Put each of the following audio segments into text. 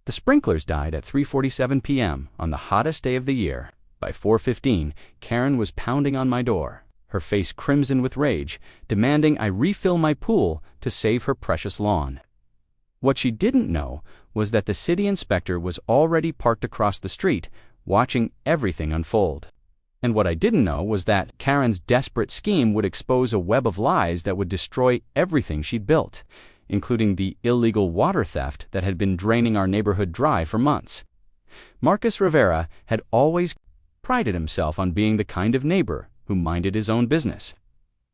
The sprinklers died at 3:47 p.m. on the hottest day of the year. By 4:15, Karen was pounding on my door, her face crimson with rage, demanding I refill my pool to save her precious lawn. What she didn't know was that the city inspector was already parked across the street, watching everything unfold. And what I didn't know was that Karen's desperate scheme would expose a web of lies that would destroy everything she'd built, including the illegal water theft that had been draining our neighborhood dry for months. Marcus Rivera had always prided himself on being the kind of neighbor who minded his own business.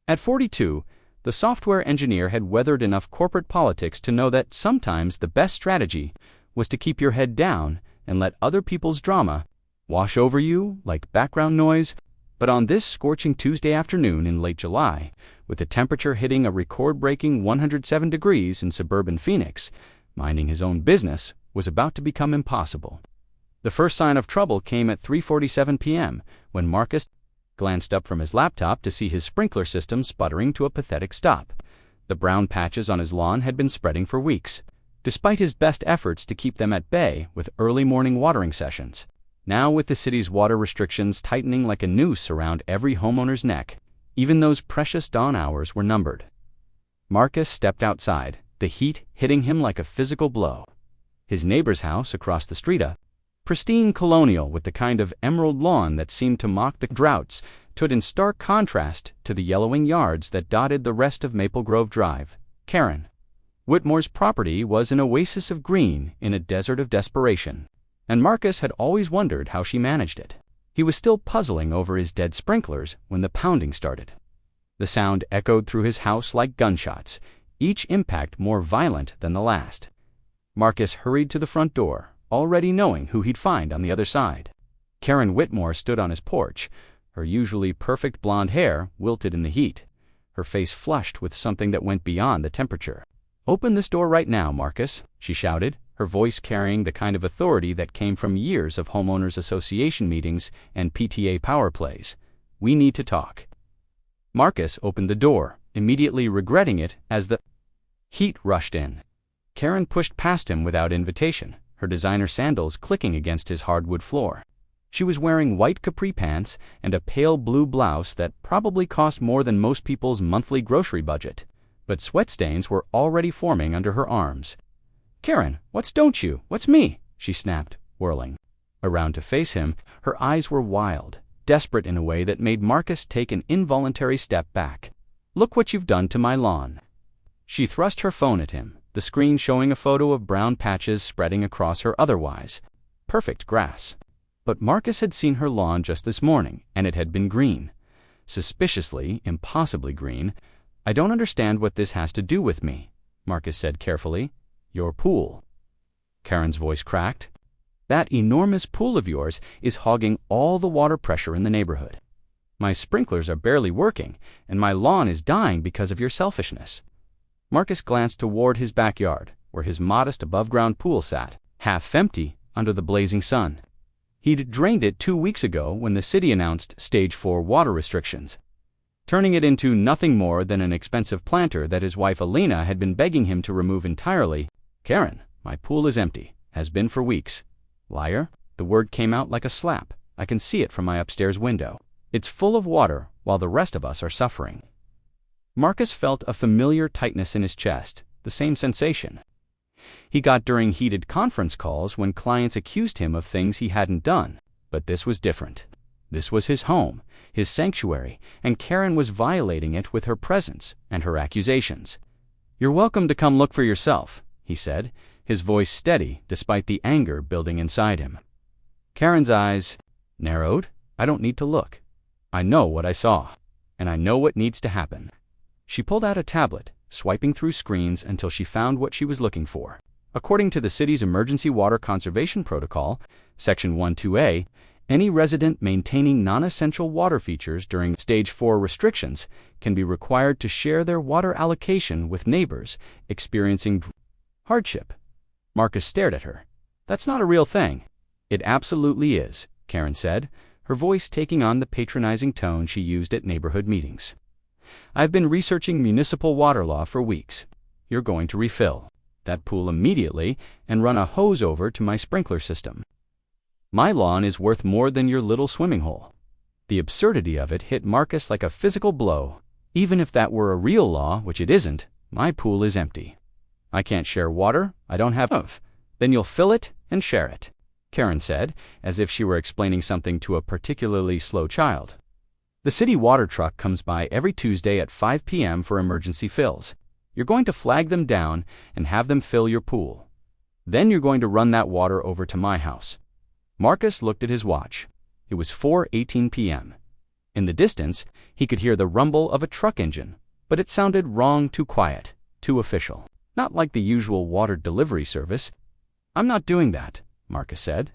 At 42, the software engineer had weathered enough corporate politics to know that sometimes the best strategy was to keep your head down and let other people's drama wash over you like background noise. But on this scorching Tuesday afternoon in late July, with the temperature hitting a record-breaking 107 degrees in suburban Phoenix, minding his own business was about to become impossible. The first sign of trouble came at 3:47 p.m. when Marcus glanced up from his laptop to see his sprinkler system sputtering to a pathetic stop. The brown patches on his lawn had been spreading for weeks, despite his best efforts to keep them at bay with early morning watering sessions. Now, with the city's water restrictions tightening like a noose around every homeowner's neck, even those precious dawn hours were numbered. Marcus stepped outside, the heat hitting him like a physical blow. His neighbor's house across the street, a pristine colonial with the kind of emerald lawn that seemed to mock the droughts, stood in stark contrast to the yellowing yards that dotted the rest of Maple Grove Drive. Karen Whitmore's property was an oasis of green in a desert of desperation, and Marcus had always wondered how she managed it. He was still puzzling over his dead sprinklers when the pounding started. The sound echoed through his house like gunshots, each impact more violent than the last. Marcus hurried to the front door, already knowing who he'd find on the other side. Karen Whitmore stood on his porch, her usually perfect blonde hair wilted in the heat, her face flushed with something that went beyond the temperature. "Open this door right now, Marcus," she shouted, her voice carrying the kind of authority that came from years of homeowners association meetings and PTA power plays. "We need to talk." Marcus opened the door, immediately regretting it as the heat rushed in. Karen pushed past him without invitation, her designer sandals clicking against his hardwood floor. She was wearing white capri pants and a pale blue blouse that probably cost more than most people's monthly grocery budget, but sweat stains were already forming under her arms. "Karen, what's me?" she snapped, whirling around to face him. Her eyes were wild, desperate in a way that made Marcus take an involuntary step back. "Look what you've done to my lawn." She thrust her phone at him, the screen showing a photo of brown patches spreading across her otherwise perfect grass. But Marcus had seen her lawn just this morning, and it had been green. Suspiciously, impossibly green. "I don't understand what this has to do with me," Marcus said carefully. "Your pool." Karen's voice cracked. "That enormous pool of yours is hogging all the water pressure in the neighborhood. My sprinklers are barely working, and my lawn is dying because of your selfishness." Marcus glanced toward his backyard, where his modest above-ground pool sat, half empty under the blazing sun. He'd drained it 2 weeks ago when the city announced Stage 4 water restrictions, turning it into nothing more than an expensive planter that his wife Alina had been begging him to remove entirely. "Karen, my pool is empty, has been for weeks." "Liar." The word came out like a slap. "I can see it from my upstairs window. It's full of water while the rest of us are suffering." Marcus felt a familiar tightness in his chest, the same sensation he got during heated conference calls when clients accused him of things he hadn't done. But this was different. This was his home, his sanctuary, and Karen was violating it with her presence and her accusations. "You're welcome to come look for yourself," he said, his voice steady despite the anger building inside him. Karen's eyes narrowed. "I don't need to look. I know what I saw, and I know what needs to happen." She pulled out a tablet, swiping through screens until she found what she was looking for. According to the city's Emergency Water Conservation Protocol, Section 12A, any resident maintaining non-essential water features during Stage 4 restrictions can be required to share their water allocation with neighbors experiencing hardship. Marcus stared at her. "That's not a real thing." "It absolutely is," Karen said, her voice taking on the patronizing tone she used at neighborhood meetings. "I've been researching municipal water law for weeks. You're going to refill." that pool immediately and run a hose over to my sprinkler system. My lawn is worth more than your little swimming hole." The absurdity of it hit Marcus like a physical blow. Even if that were a real law, which it isn't, my pool is empty. "I can't share water. I don't have enough." "Then you'll fill it and share it," Karen said, as if she were explaining something to a particularly slow child. "The city water truck comes by every Tuesday at 5 p.m. for emergency fills. You're going to flag them down and have them fill your pool. Then you're going to run that water over to my house." Marcus looked at his watch. It was 4:18 p.m. In the distance, he could hear the rumble of a truck engine, but it sounded wrong, too quiet, too official. Not like the usual water delivery service. "I'm not doing that," Marcus said.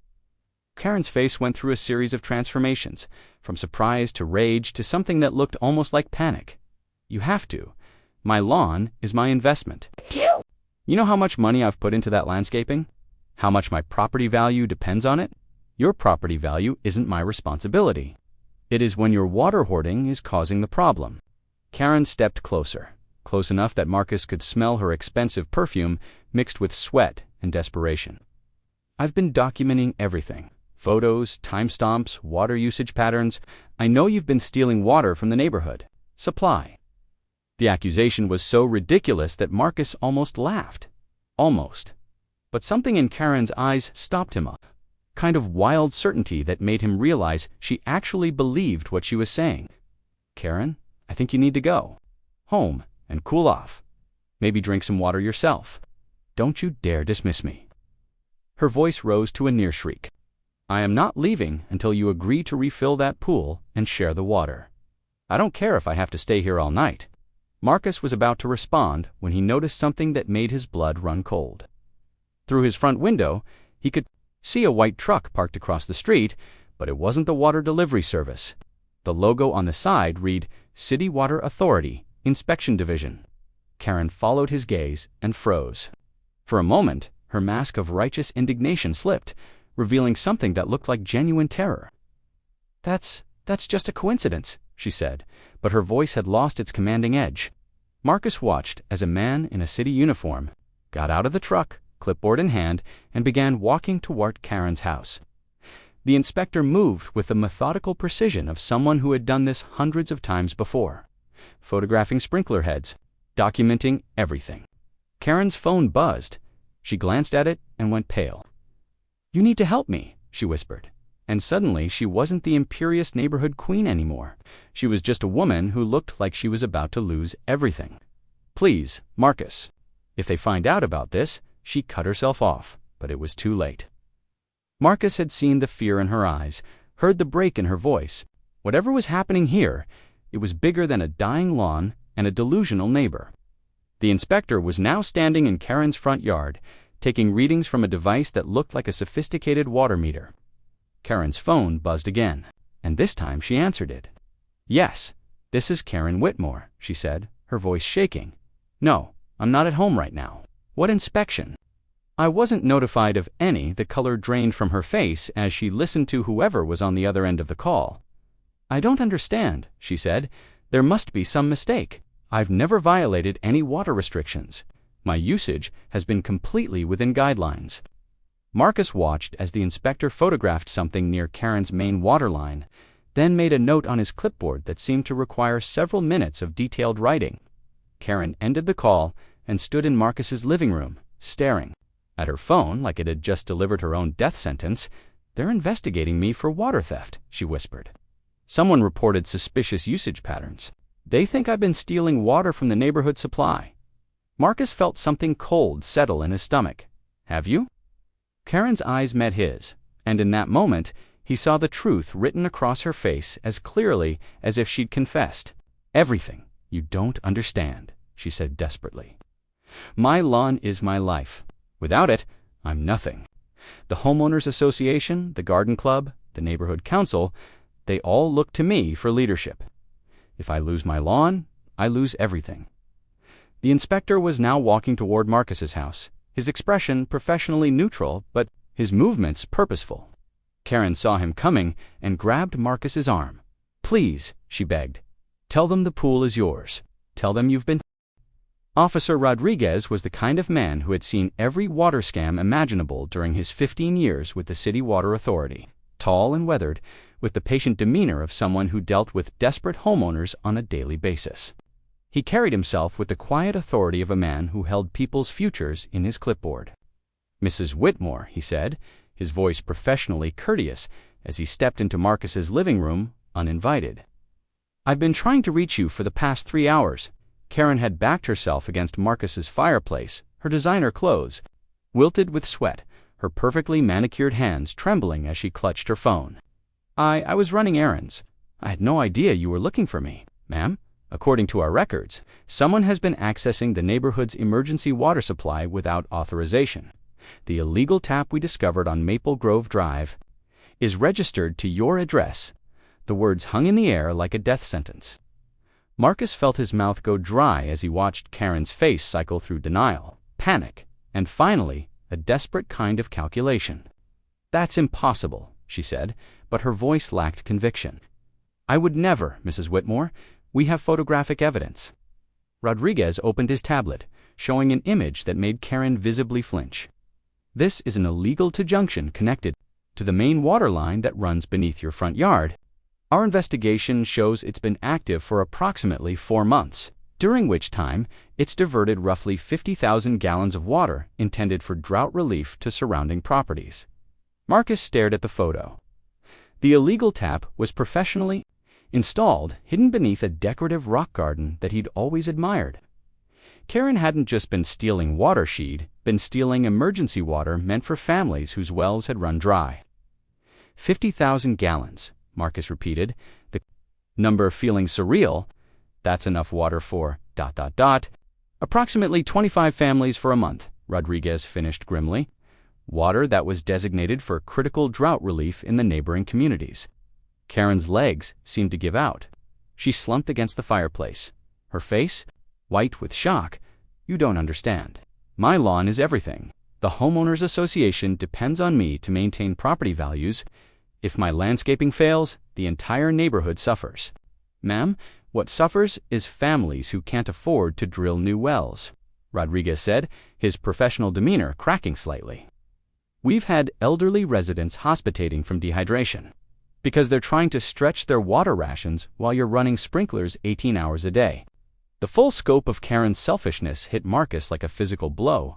Karen's face went through a series of transformations, from surprise to rage to something that looked almost like panic. "You have to. My lawn is my investment. You know how much money I've put into that landscaping? How much my property value depends on it? Your property value isn't my responsibility. It is when your water hoarding is causing the problem." Karen stepped closer, close enough that Marcus could smell her expensive perfume mixed with sweat and desperation. "I've been documenting everything. Photos, timestamps, water usage patterns. I know you've been stealing water from the neighborhood. Supply." The accusation was so ridiculous that Marcus almost laughed. Almost. But something in Karen's eyes stopped him up. Kind of wild certainty that made him realize she actually believed what she was saying. "Karen, I think you need to go home and cool off. Maybe drink some water yourself. Don't you dare dismiss me." Her voice rose to a near shriek. "I am not leaving until you agree to refill that pool and share the water. I don't care if I have to stay here all night." Marcus was about to respond when he noticed something that made his blood run cold. Through his front window, he could see a white truck parked across the street, but it wasn't the water delivery service. The logo on the side read, "City Water Authority, Inspection Division." Karen followed his gaze and froze. For a moment, her mask of righteous indignation slipped, revealing something that looked like genuine terror. That's just a coincidence," she said, but her voice had lost its commanding edge. Marcus watched as a man in a city uniform got out of the truck, clipboard in hand, and began walking toward Karen's house. The inspector moved with the methodical precision of someone who had done this hundreds of times before, photographing sprinkler heads, documenting everything. Karen's phone buzzed. She glanced at it and went pale. "You need to help me," she whispered. And suddenly she wasn't the imperious neighborhood queen anymore. She was just a woman who looked like she was about to lose everything. "Please, Marcus. If they find out about this," she cut herself off, but it was too late. Marcus had seen the fear in her eyes, heard the break in her voice. Whatever was happening here, it was bigger than a dying lawn and a delusional neighbor. The inspector was now standing in Karen's front yard, taking readings from a device that looked like a sophisticated water meter. Karen's phone buzzed again, and this time she answered it. "Yes, this is Karen Whitmore," she said, her voice shaking. "No, I'm not at home right now." "What inspection?" "I wasn't notified of any." The color drained from her face as she listened to whoever was on the other end of the call. "I don't understand," she said. "There must be some mistake. I've never violated any water restrictions. My usage has been completely within guidelines." Marcus watched as the inspector photographed something near Karen's main water line, then made a note on his clipboard that seemed to require several minutes of detailed writing. Karen ended the call and stood in Marcus's living room, staring at her phone like it had just delivered her own death sentence. "They're investigating me for water theft," she whispered. "Someone reported suspicious usage patterns. They think I've been stealing water from the neighborhood supply." Marcus felt something cold settle in his stomach. "Have you?" Karen's eyes met his, and in that moment, he saw the truth written across her face as clearly as if she'd confessed. "Everything. You don't understand," she said desperately. "My lawn is my life. Without it, I'm nothing. The homeowners association, the garden club, the neighborhood council, they all look to me for leadership. If I lose my lawn, I lose everything." The inspector was now walking toward Marcus's house, his expression professionally neutral, but his movements purposeful. Karen saw him coming and grabbed Marcus's arm. "Please," she begged. "Tell them the pool is yours. Tell them you've been..." Officer Rodriguez was the kind of man who had seen every water scam imaginable during his 15 years with the City Water Authority. Tall and weathered, with the patient demeanor of someone who dealt with desperate homeowners on a daily basis. He carried himself with the quiet authority of a man who held people's futures in his clipboard. "Mrs. Whitmore," he said, his voice professionally courteous as he stepped into Marcus's living room, uninvited. "I've been trying to reach you for the past 3 hours." Karen had backed herself against Marcus's fireplace, her designer clothes, wilted with sweat, her perfectly manicured hands trembling as she clutched her phone. I was running errands. I had no idea you were looking for me, ma'am. According to our records, someone has been accessing the neighborhood's emergency water supply without authorization. The illegal tap we discovered on Maple Grove Drive is registered to your address." The words hung in the air like a death sentence. Marcus felt his mouth go dry as he watched Karen's face cycle through denial, panic, and finally, a desperate kind of calculation. "That's impossible," she said, but her voice lacked conviction. "I would never, Mrs. Whitmore. We have photographic evidence." Rodriguez opened his tablet, showing an image that made Karen visibly flinch. "This is an illegal junction connected to the main water line that runs beneath your front yard. Our investigation shows it's been active for approximately 4 months, during which time it's diverted roughly 50,000 gallons of water intended for drought relief to surrounding properties." Marcus stared at the photo. The illegal tap was professionally installed, hidden beneath a decorative rock garden that he'd always admired. Karen hadn't just been stealing water, she'd been stealing emergency water meant for families whose wells had run dry. 50,000 gallons, Marcus repeated, the number feeling surreal. "That's enough water for ... approximately 25 families for a month," Rodriguez finished grimly. Water that was designated for critical drought relief in the neighboring communities. Karen's legs seemed to give out. She slumped against the fireplace, her face white with shock. "You don't understand. My lawn is everything. The Homeowners Association depends on me to maintain property values. If my landscaping fails, the entire neighborhood suffers. Ma'am, what suffers is families who can't afford to drill new wells," Rodriguez said, his professional demeanor cracking slightly. "We've had elderly residents hospitating from dehydration because they're trying to stretch their water rations while you're running sprinklers 18 hours a day." The full scope of Karen's selfishness hit Marcus like a physical blow.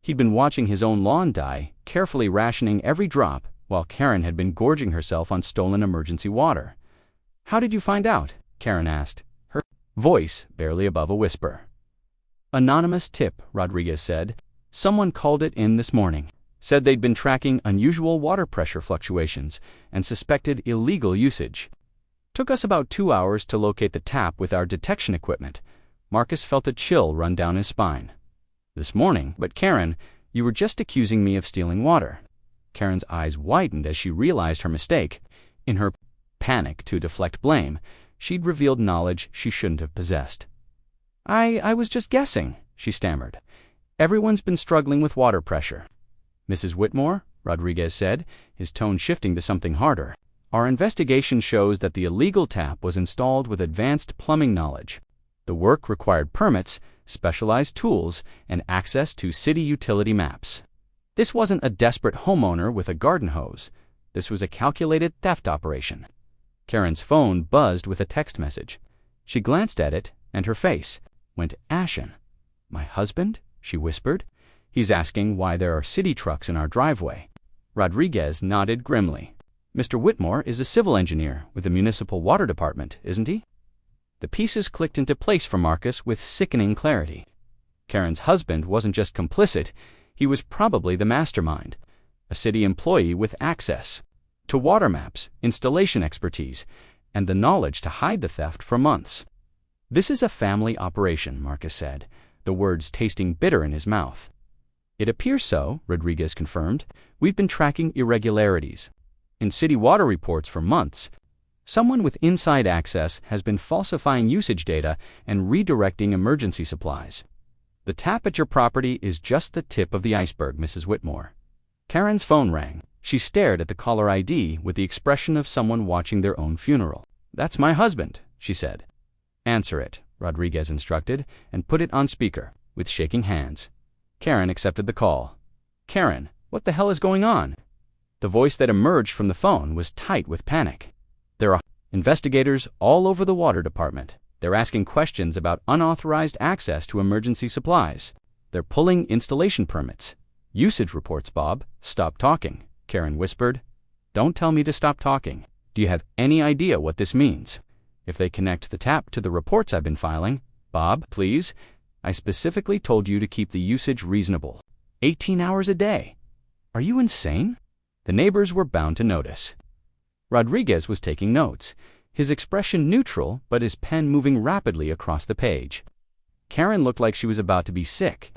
He'd been watching his own lawn die, carefully rationing every drop, while Karen had been gorging herself on stolen emergency water. "How did you find out?" Karen asked, her voice barely above a whisper. "Anonymous tip," Rodriguez said. "Someone called it in this morning. Said they'd been tracking unusual water pressure fluctuations and suspected illegal usage. Took us about 2 hours to locate the tap with our detection equipment." Marcus felt a chill run down his spine. "This morning, but Karen, you were just accusing me of stealing water." Karen's eyes widened as she realized her mistake. In her panic to deflect blame, she'd revealed knowledge she shouldn't have possessed. I was just guessing," she stammered. "Everyone's been struggling with water pressure." "Mrs. Whitmore," Rodriguez said, his tone shifting to something harder, "our investigation shows that the illegal tap was installed with advanced plumbing knowledge. The work required permits, specialized tools, and access to city utility maps. This wasn't a desperate homeowner with a garden hose. This was a calculated theft operation." Karen's phone buzzed with a text message. She glanced at it, and her face went ashen. "My husband?" she whispered. "He's asking why there are city trucks in our driveway." Rodriguez nodded grimly. "Mr. Whitmore is a civil engineer with the municipal water department, isn't he?" The pieces clicked into place for Marcus with sickening clarity. Karen's husband wasn't just complicit, he was probably the mastermind, a city employee with access to water maps, installation expertise, and the knowledge to hide the theft for months. "This is a family operation," Marcus said, the words tasting bitter in his mouth. "It appears so," Rodriguez confirmed. "We've been tracking irregularities in city water reports for months. Someone with inside access has been falsifying usage data and redirecting emergency supplies. The tap at your property is just the tip of the iceberg, Mrs. Whitmore." Karen's phone rang. She stared at the caller ID with the expression of someone watching their own funeral. "That's my husband," she said. "Answer it," Rodriguez instructed, and put it on speaker, with shaking hands. Karen accepted the call. Karen, what the hell is going on? The voice that emerged from the phone was tight with panic. There are investigators all over the water department. They're asking questions about unauthorized access to emergency supplies. They're pulling installation permits. Usage reports, Bob. Stop talking, Karen whispered. Don't tell me to stop talking. Do you have any idea what this means? If they connect the tap to the reports I've been filing, Bob, please, I specifically told you to keep the usage reasonable. 18 hours a day. Are you insane? The neighbors were bound to notice. Rodriguez was taking notes, his expression neutral but his pen moving rapidly across the page. Karen looked like she was about to be sick.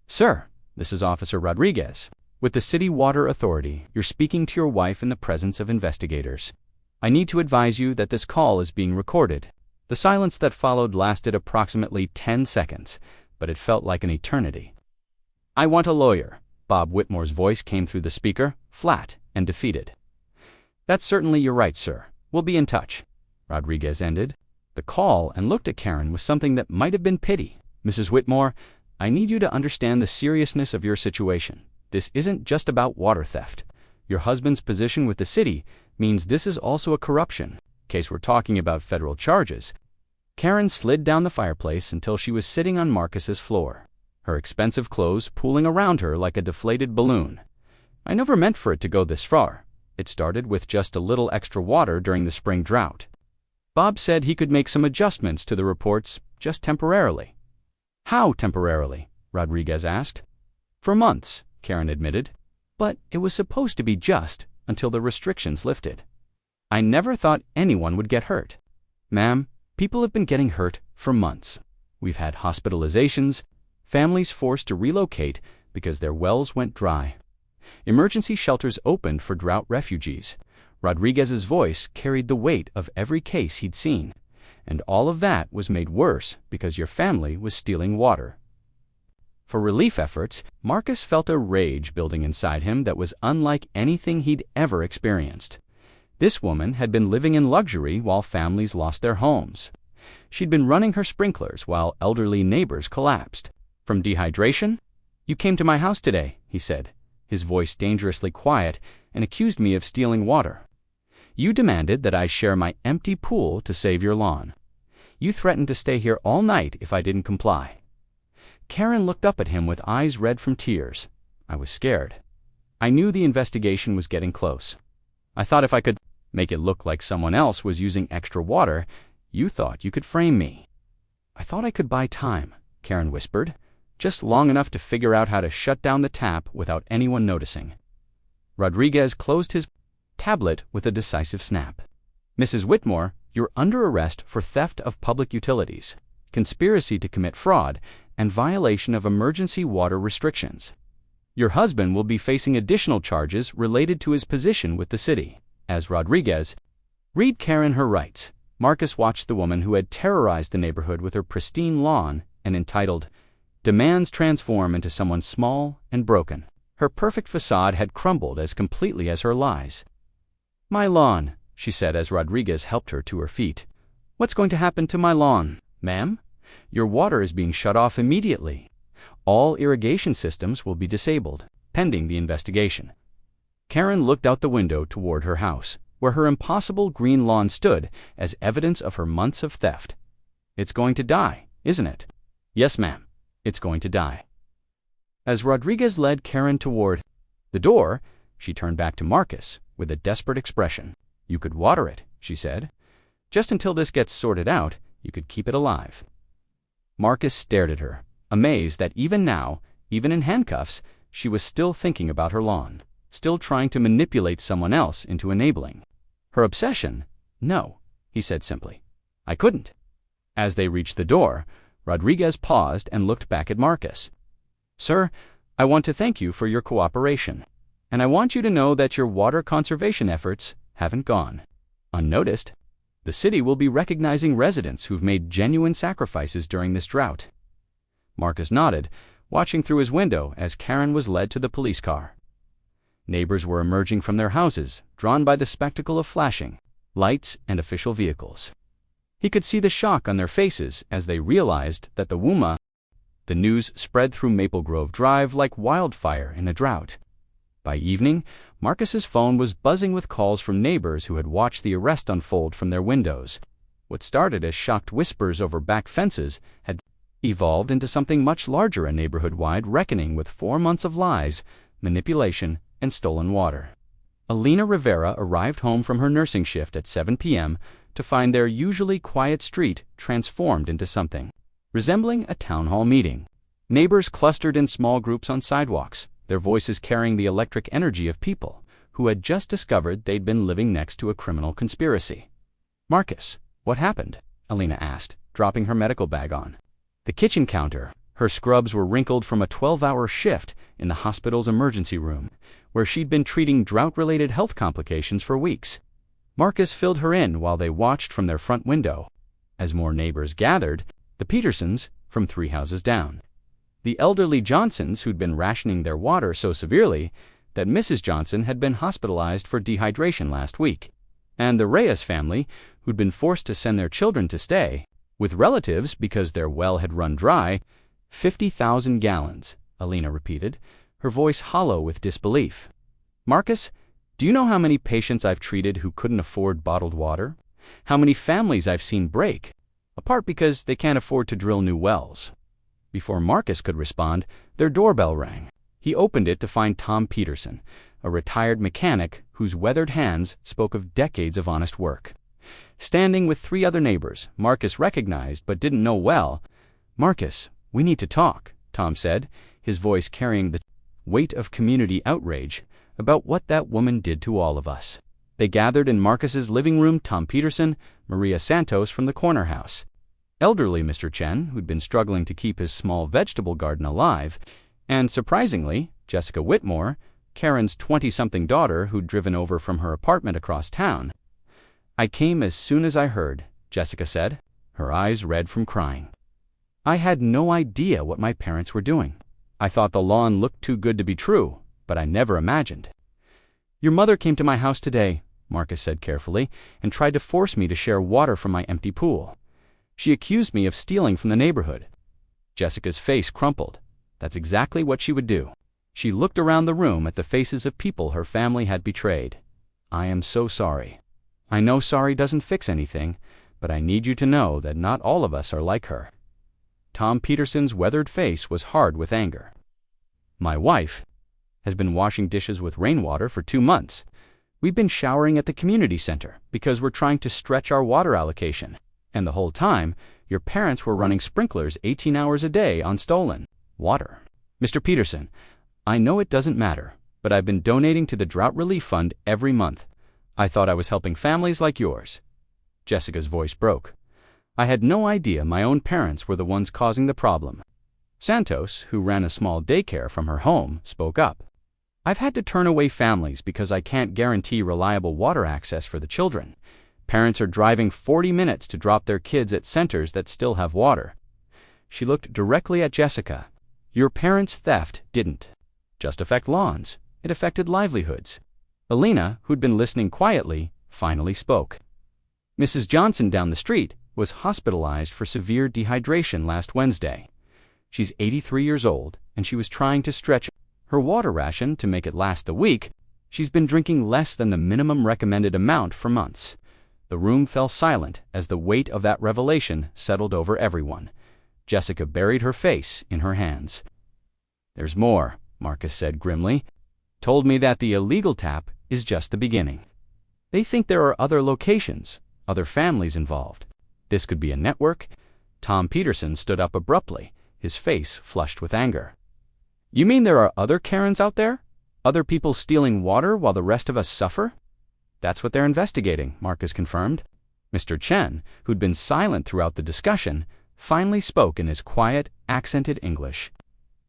Sir, this is Officer Rodriguez. With the City Water Authority, you're speaking to your wife in the presence of investigators. I need to advise you that this call is being recorded. The silence that followed lasted approximately 10 seconds, but it felt like an eternity. I want a lawyer. Bob Whitmore's voice came through the speaker, flat and defeated. That's certainly your right, sir. We'll be in touch. Rodriguez ended the call and looked at Karen with something that might have been pity. Mrs. Whitmore, I need you to understand the seriousness of your situation. This isn't just about water theft. Your husband's position with the city means this is also a corruption. In case we're talking about federal charges. Karen slid down the fireplace until she was sitting on Marcus's floor, her expensive clothes pooling around her like a deflated balloon. I never meant for it to go this far. It started with just a little extra water during the spring drought. Bob said he could make some adjustments to the reports just temporarily. How temporarily? Rodriguez asked. For months, Karen admitted. But it was supposed to be just until the restrictions lifted. I never thought anyone would get hurt. Ma'am, people have been getting hurt for months. We've had hospitalizations, families forced to relocate because their wells went dry. Emergency shelters opened for drought refugees. Rodriguez's voice carried the weight of every case he'd seen, and all of that was made worse because your family was stealing water. For relief efforts, Marcus felt a rage building inside him that was unlike anything he'd ever experienced. This woman had been living in luxury while families lost their homes. She'd been running her sprinklers while elderly neighbors collapsed. From dehydration? You came to my house today, he said, his voice dangerously quiet, and accused me of stealing water. You demanded that I share my empty pool to save your lawn. You threatened to stay here all night if I didn't comply. Karen looked up at him with eyes red from tears. I was scared. I knew the investigation was getting close. I thought if I could make it look like someone else was using extra water, you thought you could frame me. I thought I could buy time, Karen whispered, just long enough to figure out how to shut down the tap without anyone noticing. Rodriguez closed his tablet with a decisive snap. Mrs. Whitmore, you're under arrest for theft of public utilities, conspiracy to commit fraud, and violation of emergency water restrictions. Your husband will be facing additional charges related to his position with the city. As Rodriguez read Karen her rights, Marcus watched the woman who had terrorized the neighborhood with her pristine lawn and entitled, Demands transform into someone small and broken. Her perfect facade had crumbled as completely as her lies. My lawn, she said as Rodriguez helped her to her feet. What's going to happen to my lawn, ma'am? Your water is being shut off immediately. All irrigation systems will be disabled, pending the investigation. Karen looked out the window toward her house, where her impossible green lawn stood as evidence of her months of theft. It's going to die, isn't it? Yes, ma'am, it's going to die. As Rodriguez led Karen toward the door, she turned back to Marcus with a desperate expression. You could water it, she said. Just until this gets sorted out, you could keep it alive. Marcus stared at her, amazed that even now, even in handcuffs, she was still thinking about her lawn, still trying to manipulate someone else into enabling her obsession. No, he said simply. I couldn't. As they reached the door, Rodriguez paused and looked back at Marcus. Sir, I want to thank you for your cooperation, and I want you to know that your water conservation efforts haven't gone unnoticed. The city will be recognizing residents who've made genuine sacrifices during this drought. Marcus nodded, watching through his window as Karen was led to the police car. Neighbors were emerging from their houses, drawn by the spectacle of flashing lights and official vehicles. He could see the shock on their faces as they realized that the news spread through Maple Grove Drive like wildfire in a drought. By evening, Marcus's phone was buzzing with calls from neighbors who had watched the arrest unfold from their windows. What started as shocked whispers over back fences had evolved into something much larger, a neighborhood-wide reckoning with 4 months of lies, manipulation, and stolen water. Alina Rivera arrived home from her nursing shift at 7 p.m. to find their usually quiet street transformed into something resembling a town hall meeting. Neighbors clustered in small groups on sidewalks, their voices carrying the electric energy of people who had just discovered they'd been living next to a criminal conspiracy. "Marcus, what happened?" Alina asked, dropping her medical bag on the kitchen counter. Her scrubs were wrinkled from a 12-hour shift in the hospital's emergency room, where she'd been treating drought-related health complications for weeks. Marcus filled her in while they watched from their front window. As more neighbors gathered, the Petersons from 3 houses down, the elderly Johnsons who'd been rationing their water so severely that Mrs. Johnson had been hospitalized for dehydration last week, and the Reyes family who'd been forced to send their children to stay with relatives because their well had run dry. 50,000 gallons, Alina repeated, her voice hollow with disbelief. "Marcus, do you know how many patients I've treated who couldn't afford bottled water? How many families I've seen break, apart because they can't afford to drill new wells?" Before Marcus could respond, their doorbell rang. He opened it to find Tom Peterson, a retired mechanic whose weathered hands spoke of decades of honest work. Standing with 3 other neighbors, Marcus recognized but didn't know well. "Marcus, we need to talk," Tom said, his voice carrying the weight of community outrage about what that woman did to all of us. They gathered in Marcus's living room: Tom Peterson, Maria Santos from the corner house, elderly Mr. Chen, who'd been struggling to keep his small vegetable garden alive, and surprisingly, Jessica Whitmore, Karen's 20-something daughter who'd driven over from her apartment across town. "I came as soon as I heard," Jessica said, her eyes red from crying. "I had no idea what my parents were doing. I thought the lawn looked too good to be true, but I never imagined." "Your mother came to my house today," Marcus said carefully, "and tried to force me to share water from my empty pool. She accused me of stealing from the neighborhood." Jessica's face crumpled. That's exactly what she would do. She looked around the room at the faces of people her family had betrayed. "I am so sorry. I know sorry doesn't fix anything, but I need you to know that not all of us are like her." Tom Peterson's weathered face was hard with anger. "My wife has been washing dishes with rainwater for 2 months. We've been showering at the community center because we're trying to stretch our water allocation. And the whole time, your parents were running sprinklers 18 hours a day on stolen water." "Mr. Peterson, I know it doesn't matter, but I've been donating to the Drought Relief Fund every month. I thought I was helping families like yours." Jessica's voice broke. "I had no idea my own parents were the ones causing the problem." Santos, who ran a small daycare from her home, spoke up. "I've had to turn away families because I can't guarantee reliable water access for the children. Parents are driving 40 minutes to drop their kids at centers that still have water." She looked directly at Jessica. "Your parents' theft didn't just affect lawns. It affected livelihoods." Alina, who'd been listening quietly, finally spoke. "Mrs. Johnson down the street was hospitalized for severe dehydration last Wednesday. She's 83 years old, and she was trying to stretch her water ration to make it last the week. She's been drinking less than the minimum recommended amount for months." The room fell silent as the weight of that revelation settled over everyone. Jessica buried her face in her hands. "There's more," Marcus said grimly. "Told me that the illegal tap is just the beginning. They think there are other locations, other families involved. This could be a network." Tom Peterson stood up abruptly, his face flushed with anger. "You mean there are other Karens out there? Other people stealing water while the rest of us suffer?" "That's what they're investigating," Marcus confirmed. Mr. Chen, who'd been silent throughout the discussion, finally spoke in his quiet, accented English.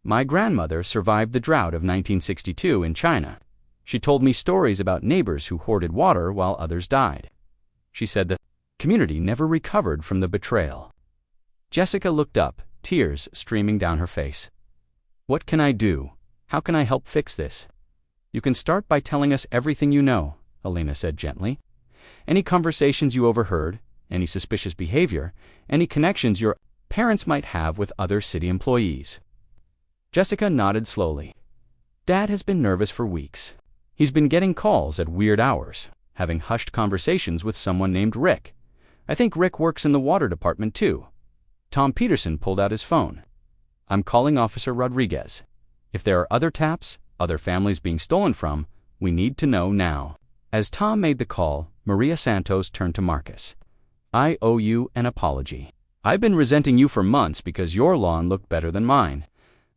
"My grandmother survived the drought of 1962 in China. She told me stories about neighbors who hoarded water while others died. She said the community never recovered from the betrayal." Jessica looked up, tears streaming down her face. "What can I do? How can I help fix this?" "You can start by telling us everything you know," Alina said gently. "Any conversations you overheard, any suspicious behavior, any connections your parents might have with other city employees. Jessica nodded slowly. Dad has been nervous for weeks. He's been getting calls at weird hours, having hushed conversations with someone named Rick. I think Rick works in the water department too. Tom Peterson pulled out his phone. I'm calling Officer Rodriguez. If there are other taps, other families being stolen from, we need to know now. As Tom made the call, Maria Santos turned to Marcus. I owe you an apology. I've been resenting you for months because your lawn looked better than mine.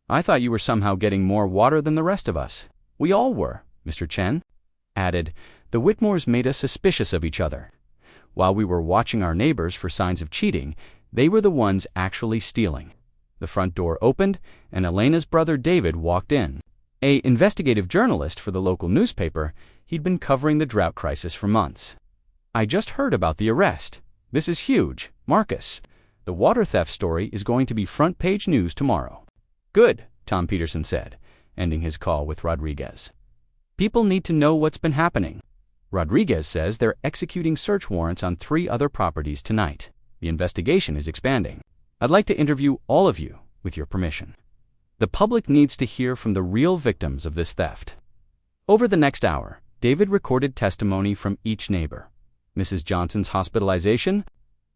I thought you were somehow getting more water than the rest of us. We all were, Mr. Chen added. The Whitmores made us suspicious of each other. While we were watching our neighbors for signs of cheating, they were the ones actually stealing. The front door opened, and Elena's brother David walked in. An investigative journalist for the local newspaper, he'd been covering the drought crisis for months. I just heard about the arrest. This is huge, Marcus. The water theft story is going to be front-page news tomorrow. Good, Tom Peterson said, ending his call with Rodriguez. People need to know what's been happening. Rodriguez says they're executing search warrants on 3 other properties tonight. The investigation is expanding. I'd like to interview all of you, with your permission. The public needs to hear from the real victims of this theft. Over the next hour, David recorded testimony from each neighbor. Mrs. Johnson's hospitalization,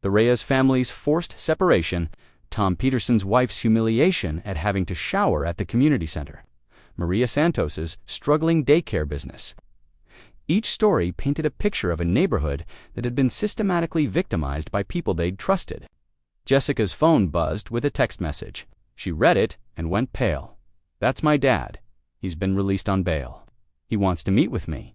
the Reyes family's forced separation, Tom Peterson's wife's humiliation at having to shower at the community center, Maria Santos's struggling daycare business. Each story painted a picture of a neighborhood that had been systematically victimized by people they'd trusted. Jessica's phone buzzed with a text message. She read it and went pale. That's my dad. He's been released on bail. He wants to meet with me.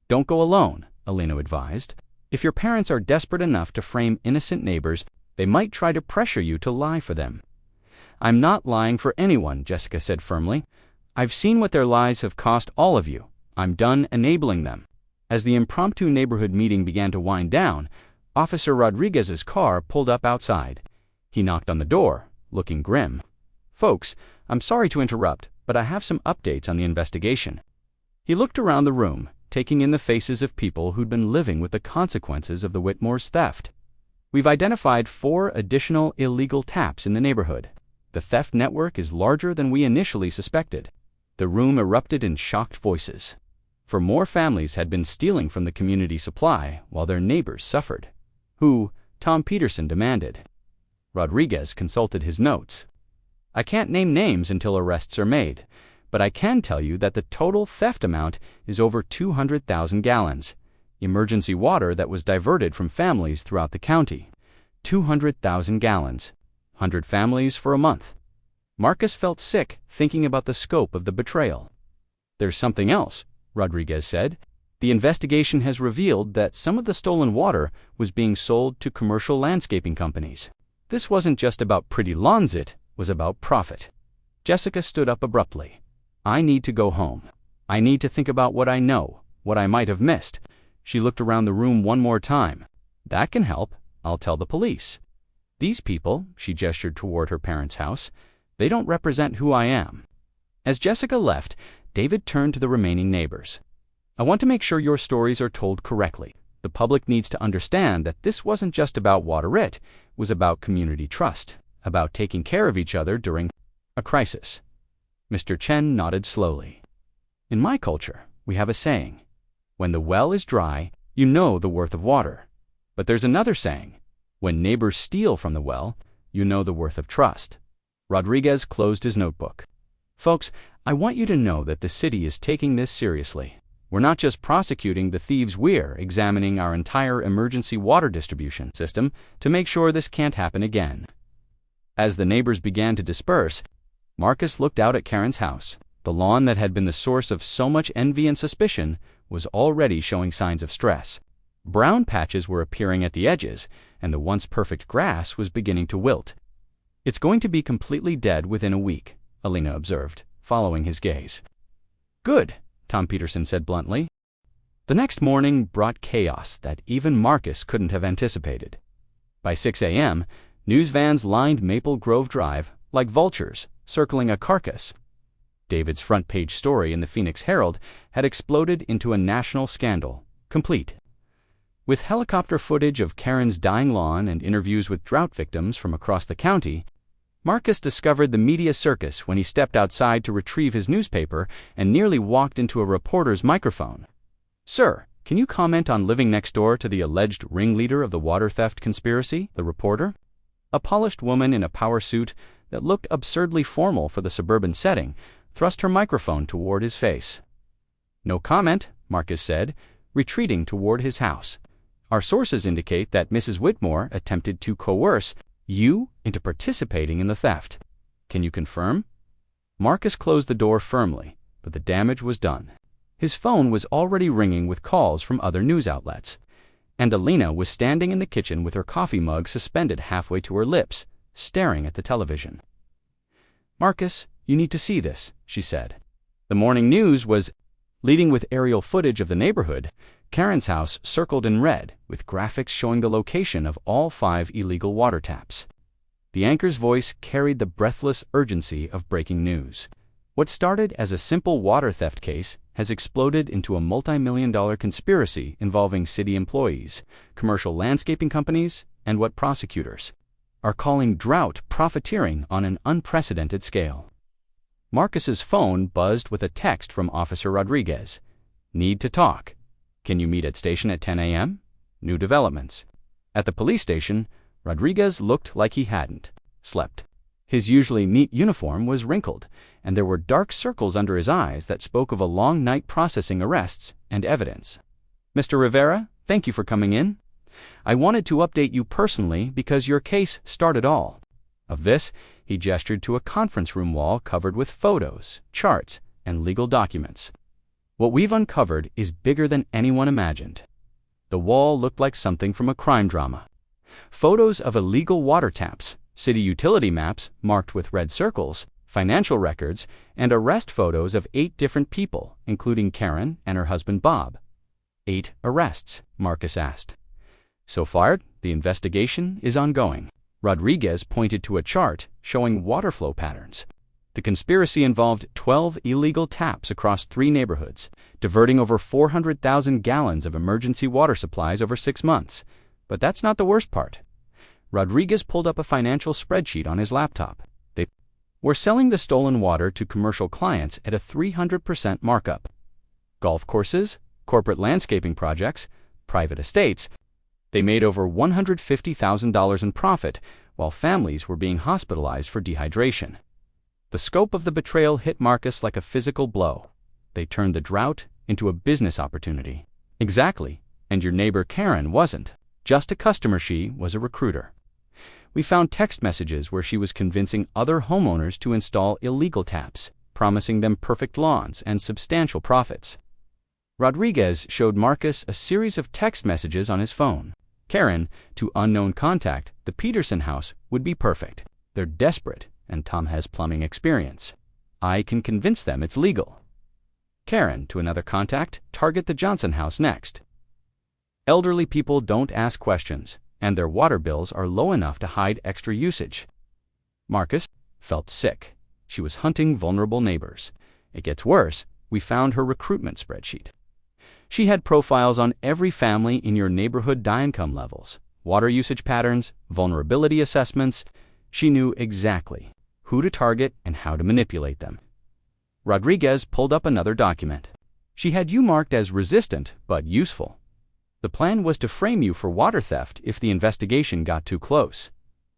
Don't go alone, Elena advised. If your parents are desperate enough to frame innocent neighbors, they might try to pressure you to lie for them. I'm not lying for anyone, Jessica said firmly. I've seen what their lies have cost all of you. I'm done enabling them. As the impromptu neighborhood meeting began to wind down, Officer Rodriguez's car pulled up outside. He knocked on the door, looking grim. Folks, I'm sorry to interrupt, but I have some updates on the investigation. He looked around the room, taking in the faces of people who'd been living with the consequences of the Whitmores' theft. We've identified 4 additional illegal taps in the neighborhood. The theft network is larger than we initially suspected. The room erupted in shocked voices. For more families had been stealing from the community supply while their neighbors suffered. Who? Tom Peterson demanded. Rodriguez consulted his notes. I can't name names until arrests are made, but I can tell you that the total theft amount is over 200,000 gallons. Emergency water that was diverted from families throughout the county. 200,000 gallons. 100 families for a month. Marcus felt sick thinking about the scope of the betrayal. There's something else, Rodriguez said. The investigation has revealed that some of the stolen water was being sold to commercial landscaping companies. This wasn't just about pretty lawns, it was about profit. Jessica stood up abruptly. I need to go home. I need to think about what I know, what I might have missed. She looked around the room one more time. That can help. I'll tell the police. These people, she gestured toward her parents' house, they don't represent who I am. As Jessica left, David turned to the remaining neighbors. I want to make sure your stories are told correctly. The public needs to understand that this wasn't just about water, it was about community trust, about taking care of each other during a crisis. Mr. Chen nodded slowly. In my culture, we have a saying, when the well is dry, you know the worth of water. But there's another saying, when neighbors steal from the well, you know the worth of trust. Rodriguez closed his notebook. Folks, I want you to know that the city is taking this seriously. We're not just prosecuting the thieves, we're examining our entire emergency water distribution system to make sure this can't happen again. As the neighbors began to disperse, Marcus looked out at Karen's house. The lawn that had been the source of so much envy and suspicion was already showing signs of stress. Brown patches were appearing at the edges, and the once perfect grass was beginning to wilt. It's going to be completely dead within a week, Elena observed, following his gaze. Good, Tom Peterson said bluntly. The next morning brought chaos that even Marcus couldn't have anticipated. By 6 a.m., news vans lined Maple Grove Drive like vultures circling a carcass. David's front-page story in the Phoenix Herald had exploded into a national scandal, complete. With helicopter footage of Karen's dying lawn and interviews with drought victims from across the county, Marcus discovered the media circus when he stepped outside to retrieve his newspaper and nearly walked into a reporter's microphone. "Sir, can you comment on living next door to the alleged ringleader of the water theft conspiracy?" The reporter, a polished woman in a power suit that looked absurdly formal for the suburban setting, thrust her microphone toward his face. "No comment," Marcus said, retreating toward his house. "Our sources indicate that Mrs. Whitmore attempted to coerce you into participating in the theft. Can you confirm?" Marcus closed the door firmly, but the damage was done. His phone was already ringing with calls from other news outlets, and Alina was standing in the kitchen with her coffee mug suspended halfway to her lips, staring at the television. "Marcus, you need to see this," she said. The morning news was leading with aerial footage of the neighborhood, Karen's house circled in red, with graphics showing the location of all 5 illegal water taps. The anchor's voice carried the breathless urgency of breaking news. What started as a simple water theft case has exploded into a multi-million-dollar conspiracy involving city employees, commercial landscaping companies, and what prosecutors are calling drought profiteering on an unprecedented scale. Marcus's phone buzzed with a text from Officer Rodriguez. "Need to talk. Can you meet at station at 10 a.m.? New developments." At the police station, Rodriguez looked like he hadn't slept. His usually neat uniform was wrinkled, and there were dark circles under his eyes that spoke of a long night processing arrests and evidence. "Mr. Rivera, thank you for coming in. I wanted to update you personally because your case started all of this." He gestured to a conference room wall covered with photos, charts, and legal documents. "What we've uncovered is bigger than anyone imagined." The wall looked like something from a crime drama. Photos of illegal water taps, city utility maps marked with red circles, financial records, and arrest photos of 8 different people, including Karen and her husband Bob. 8 arrests, Marcus asked. "So far, the investigation is ongoing." Rodriguez pointed to a chart showing water flow patterns. The conspiracy involved 12 illegal taps across 3 neighborhoods, diverting over 400,000 gallons of emergency water supplies over 6 months. But that's not the worst part. Rodriguez pulled up a financial spreadsheet on his laptop. They were selling the stolen water to commercial clients at a 300% markup. Golf courses, corporate landscaping projects, private estates. They made over $150,000 in profit while families were being hospitalized for dehydration. The scope of the betrayal hit Marcus like a physical blow. They turned the drought into a business opportunity. Exactly, and your neighbor Karen wasn't just a customer, she was a recruiter. We found text messages where she was convincing other homeowners to install illegal taps, promising them perfect lawns and substantial profits. Rodriguez showed Marcus a series of text messages on his phone. Karen, to unknown contact, the Peterson house would be perfect. They're desperate, and Tom has plumbing experience. I can convince them it's legal. Karen, to another contact, target the Johnson house next. Elderly people don't ask questions, and their water bills are low enough to hide extra usage. Marcus felt sick. She was hunting vulnerable neighbors. It gets worse. We found her recruitment spreadsheet. She had profiles on every family in your neighborhood income levels, water usage patterns, vulnerability assessments. She knew exactly who to target and how to manipulate them. Rodriguez pulled up another document. She had you marked as resistant but useful. The plan was to frame you for water theft if the investigation got too close.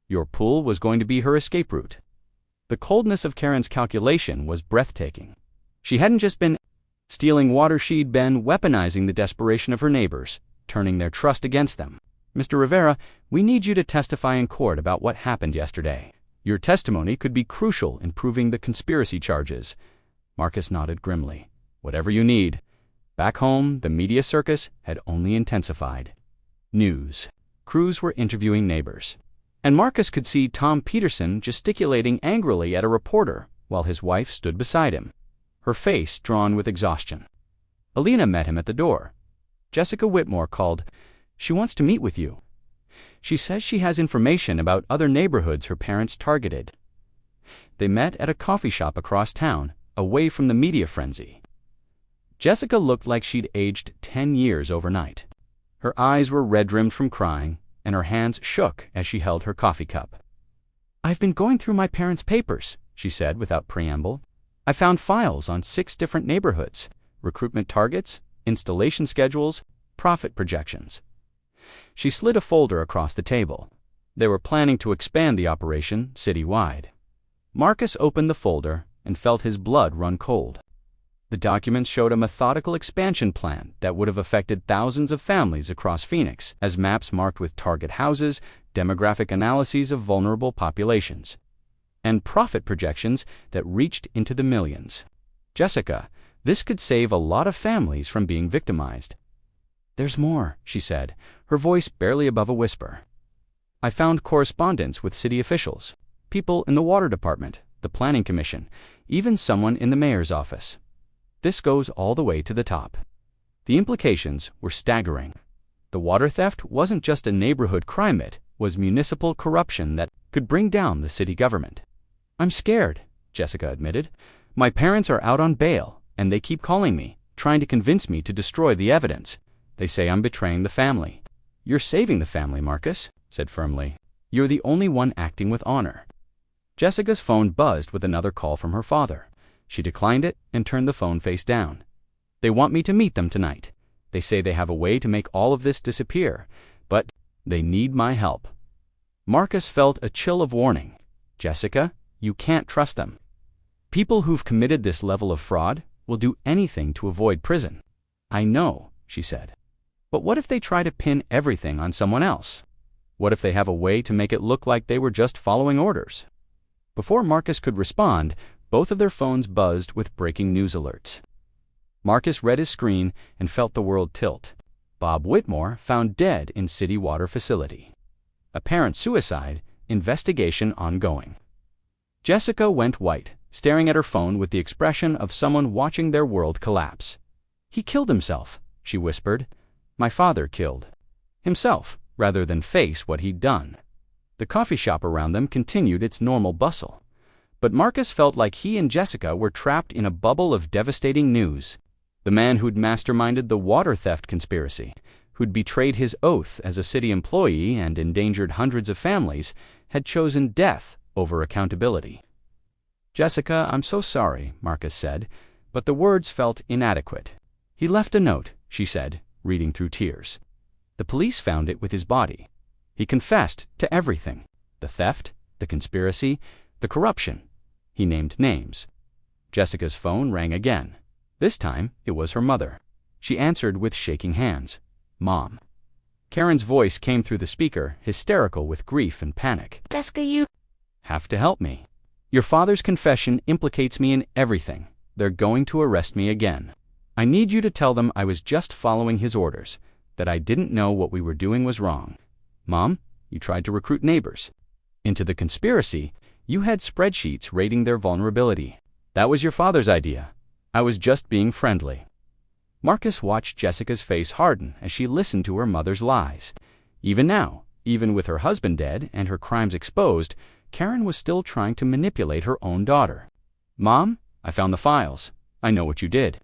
Your pool was going to be her escape route. The coldness of Karen's calculation was breathtaking. She hadn't just been stealing water, she'd been weaponizing the desperation of her neighbors, turning their trust against them. "Mr. Rivera, we need you to testify in court about what happened yesterday. Your testimony could be crucial in proving the conspiracy charges." Marcus nodded grimly. "Whatever you need." Back home, the media circus had only intensified. News. Crews were interviewing neighbors. And Marcus could see Tom Peterson gesticulating angrily at a reporter while his wife stood beside him, her face drawn with exhaustion. Alina met him at the door. "Jessica Whitmore called. She wants to meet with you. She says she has information about other neighborhoods her parents targeted." They met at a coffee shop across town, away from the media frenzy. Jessica looked like she'd aged 10 years overnight. Her eyes were red-rimmed from crying, and her hands shook as she held her coffee cup. "I've been going through my parents' papers," she said without preamble. "I found files on 6 different neighborhoods, recruitment targets, installation schedules, profit projections." She slid a folder across the table. They were planning to expand the operation citywide. Marcus opened the folder and felt his blood run cold. The documents showed a methodical expansion plan that would have affected thousands of families across Phoenix, as maps marked with target houses, demographic analyses of vulnerable populations, and profit projections that reached into the millions. "Jessica, this could save a lot of families from being victimized." "There's more," she said, her voice barely above a whisper. "I found correspondence with city officials, people in the water department, the planning commission, even someone in the mayor's office. This goes all the way to the top." The implications were staggering. The water theft wasn't just a neighborhood crime, it was municipal corruption that could bring down the city government. "I'm scared," Jessica admitted. "My parents are out on bail, and they keep calling me, trying to convince me to destroy the evidence. They say I'm betraying the family." "You're saving the family," Marcus said firmly. "You're the only one acting with honor." Jessica's phone buzzed with another call from her father. She declined it and turned the phone face down. "They want me to meet them tonight. They say they have a way to make all of this disappear, but they need my help." Marcus felt a chill of warning. "Jessica, you can't trust them. People who've committed this level of fraud will do anything to avoid prison." "I know," she said. "But what if they try to pin everything on someone else? What if they have a way to make it look like they were just following orders?" Before Marcus could respond, both of their phones buzzed with breaking news alerts. Marcus read his screen and felt the world tilt. Bob Whitmore found dead in city water facility. Apparent suicide, investigation ongoing. Jessica went white, staring at her phone with the expression of someone watching their world collapse. "He killed himself," she whispered. "My father killed himself rather than face what he'd done." The coffee shop around them continued its normal bustle. But Marcus felt like he and Jessica were trapped in a bubble of devastating news. The man who'd masterminded the water theft conspiracy, who'd betrayed his oath as a city employee and endangered hundreds of families, had chosen death over accountability. "Jessica, I'm so sorry," Marcus said, but the words felt inadequate. "He left a note," she said, reading through tears. "The police found it with his body. He confessed to everything: the theft, the conspiracy, the corruption." He named names. Jessica's phone rang again. This time, it was her mother. She answered with shaking hands. "Mom." Karen's voice came through the speaker, hysterical with grief and panic. "Jessica, you have to help me. Your father's confession implicates me in everything. They're going to arrest me again. I need you to tell them I was just following his orders, that I didn't know what we were doing was wrong. Mom, you tried to recruit neighbors into the conspiracy. You had spreadsheets rating their vulnerability. That was your father's idea. I was just being friendly." Marcus watched Jessica's face harden as she listened to her mother's lies. Even now, even with her husband dead and her crimes exposed, Karen was still trying to manipulate her own daughter. "Mom, I found the files. I know what you did.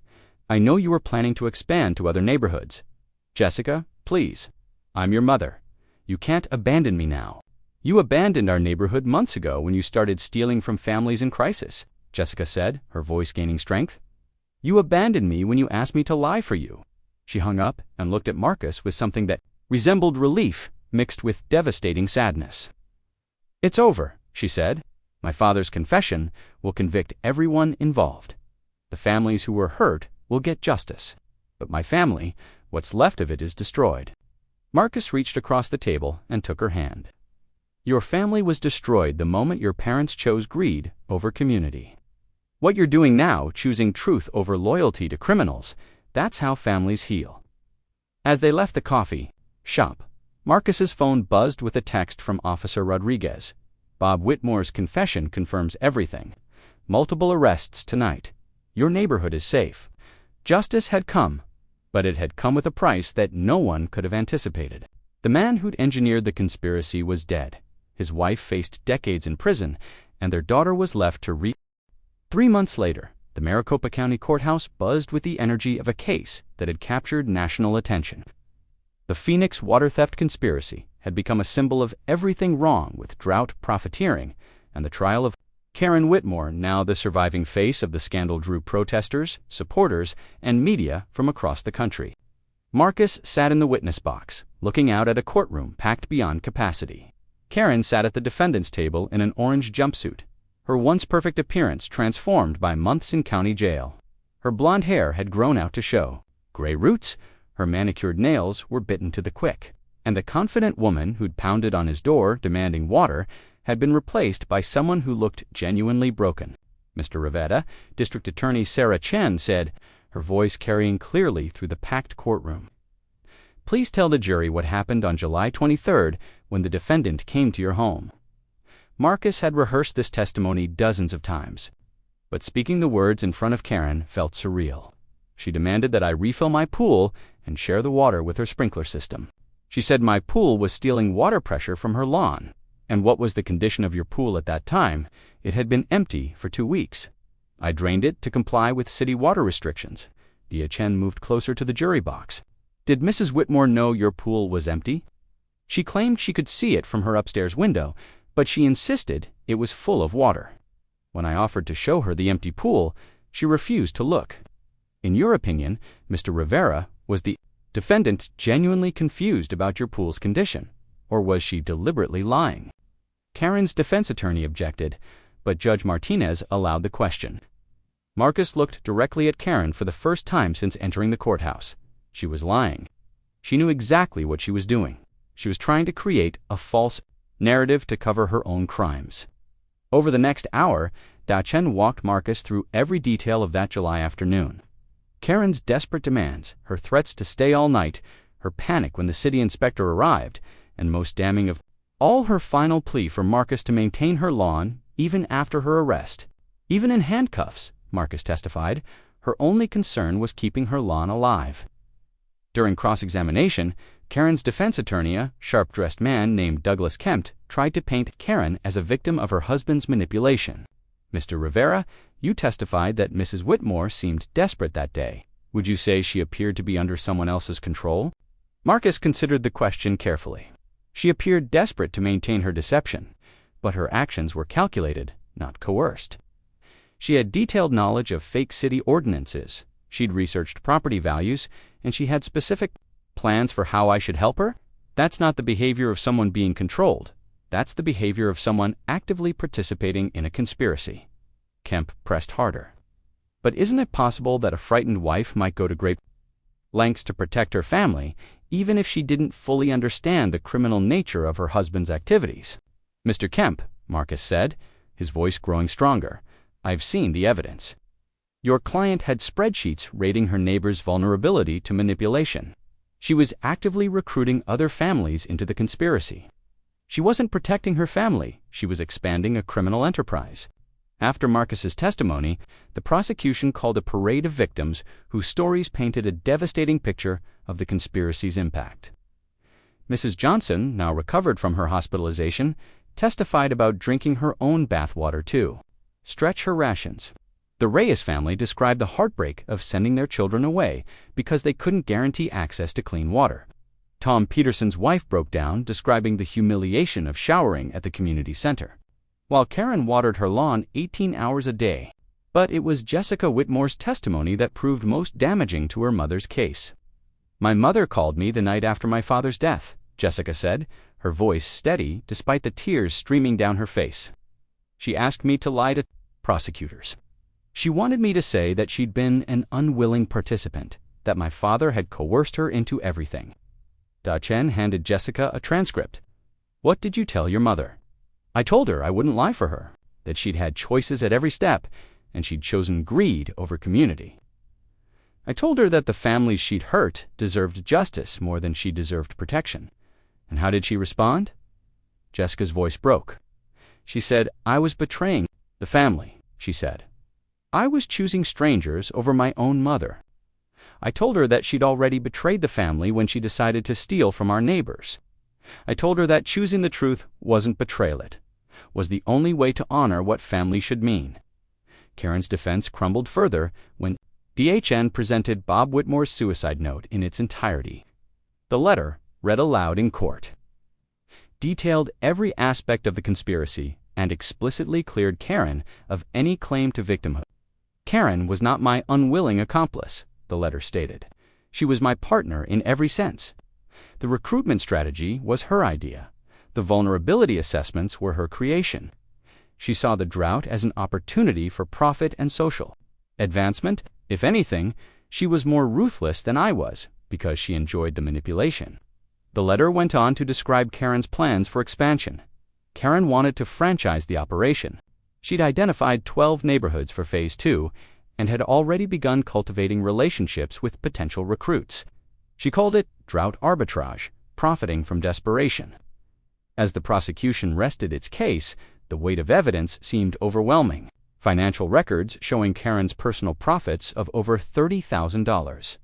I know you were planning to expand to other neighborhoods. Jessica, please. I'm your mother. You can't abandon me now. You abandoned our neighborhood months ago when you started stealing from families in crisis," Jessica said, her voice gaining strength. "You abandoned me when you asked me to lie for you." She hung up and looked at Marcus with something that resembled relief mixed with devastating sadness. "It's over," she said. "My father's confession will convict everyone involved. The families who were hurt will get justice. But my family, what's left of it, is destroyed." Marcus reached across the table and took her hand. "Your family was destroyed the moment your parents chose greed over community. What you're doing now, choosing truth over loyalty to criminals, that's how families heal." As they left the coffee shop, Marcus's phone buzzed with a text from Officer Rodriguez. "Bob Whitmore's confession confirms everything. Multiple arrests tonight. Your neighborhood is safe." Justice had come, but it had come with a price that no one could have anticipated. The man who'd engineered the conspiracy was dead. His wife faced decades in prison, and their daughter was left to 3 months later, the Maricopa County Courthouse buzzed with the energy of a case that had captured national attention. The Phoenix water theft conspiracy had become a symbol of everything wrong with drought profiteering, and the trial of Karen Whitmore, now the surviving face of the scandal, drew protesters, supporters, and media from across the country. Marcus sat in the witness box, looking out at a courtroom packed beyond capacity. Karen sat at the defendant's table in an orange jumpsuit, her once perfect appearance transformed by months in county jail. Her blonde hair had grown out to show gray roots, her manicured nails were bitten to the quick, and the confident woman who'd pounded on his door demanding water had been replaced by someone who looked genuinely broken. Mr. Rivera, District Attorney Sarah Chen said, her voice carrying clearly through the packed courtroom. Please tell the jury what happened on July 23rd when the defendant came to your home. Marcus had rehearsed this testimony dozens of times, but speaking the words in front of Karen felt surreal. She demanded that I refill my pool and share the water with her sprinkler system. She said my pool was stealing water pressure from her lawn. And what was the condition of your pool at that time? It had been empty for 2 weeks. I drained it to comply with city water restrictions. Dia Chen moved closer to the jury box. Did Mrs. Whitmore know your pool was empty? She claimed she could see it from her upstairs window, but she insisted it was full of water. When I offered to show her the empty pool, she refused to look. In your opinion, Mr. Rivera, was the defendant genuinely confused about your pool's condition, or was she deliberately lying? Karen's defense attorney objected, but Judge Martinez allowed the question. Marcus looked directly at Karen for the first time since entering the courthouse. She was lying. She knew exactly what she was doing. She was trying to create a false narrative to cover her own crimes. Over the next hour, Dia Chen walked Marcus through every detail of that July afternoon. Karen's desperate demands, her threats to stay all night, her panic when the city inspector arrived, and most damning of all, her final plea for Marcus to maintain her lawn even after her arrest. Even in handcuffs, Marcus testified, her only concern was keeping her lawn alive. During cross-examination, Karen's defense attorney, a sharp-dressed man named Douglas Kempt, tried to paint Karen as a victim of her husband's manipulation. Mr. Rivera, you testified that Mrs. Whitmore seemed desperate that day. Would you say she appeared to be under someone else's control? Marcus considered the question carefully. She appeared desperate to maintain her deception, but her actions were calculated, not coerced. She had detailed knowledge of fake city ordinances, she'd researched property values, and she had specific plans for how I should help her. That's not the behavior of someone being controlled. That's the behavior of someone actively participating in a conspiracy. Kemp pressed harder. But isn't it possible that a frightened wife might go to great lengths to protect her family, even if she didn't fully understand the criminal nature of her husband's activities? Mr. Kemp, Marcus said, his voice growing stronger, I've seen the evidence. Your client had spreadsheets rating her neighbor's vulnerability to manipulation. She was actively recruiting other families into the conspiracy. She wasn't protecting her family, she was expanding a criminal enterprise. After Marcus's testimony, the prosecution called a parade of victims whose stories painted a devastating picture of the conspiracy's impact. Mrs. Johnson, now recovered from her hospitalization, testified about drinking her own bathwater too. Stretch her rations. The Reyes family described the heartbreak of sending their children away because they couldn't guarantee access to clean water. Tom Peterson's wife broke down, describing the humiliation of showering at the community center, while Karen watered her lawn 18 hours a day. But it was Jessica Whitmore's testimony that proved most damaging to her mother's case. My mother called me the night after my father's death, Jessica said, her voice steady despite the tears streaming down her face. She asked me to lie to prosecutors. She wanted me to say that she'd been an unwilling participant, that my father had coerced her into everything. Dia Chen handed Jessica a transcript. What did you tell your mother? I told her I wouldn't lie for her, that she'd had choices at every step, and she'd chosen greed over community. I told her that the families she'd hurt deserved justice more than she deserved protection. And how did she respond? Jessica's voice broke. She said, I was betraying the family, she said. I was choosing strangers over my own mother. I told her that she'd already betrayed the family when she decided to steal from our neighbors. I told her that choosing the truth wasn't betrayal, it was the only way to honor what family should mean. Karen's defense crumbled further when DHN presented Bob Whitmore's suicide note in its entirety. The letter, read aloud in court, detailed every aspect of the conspiracy and explicitly cleared Karen of any claim to victimhood. Karen was not my unwilling accomplice, the letter stated. She was my partner in every sense. The recruitment strategy was her idea. The vulnerability assessments were her creation. She saw the drought as an opportunity for profit and social advancement. If anything, she was more ruthless than I was because she enjoyed the manipulation. The letter went on to describe Karen's plans for expansion. Karen wanted to franchise the operation. She'd identified 12 neighborhoods for Phase 2 and had already begun cultivating relationships with potential recruits. She called it drought arbitrage, profiting from desperation. As the prosecution rested its case, the weight of evidence seemed overwhelming. Financial records showing Karen's personal profits of over $30,000.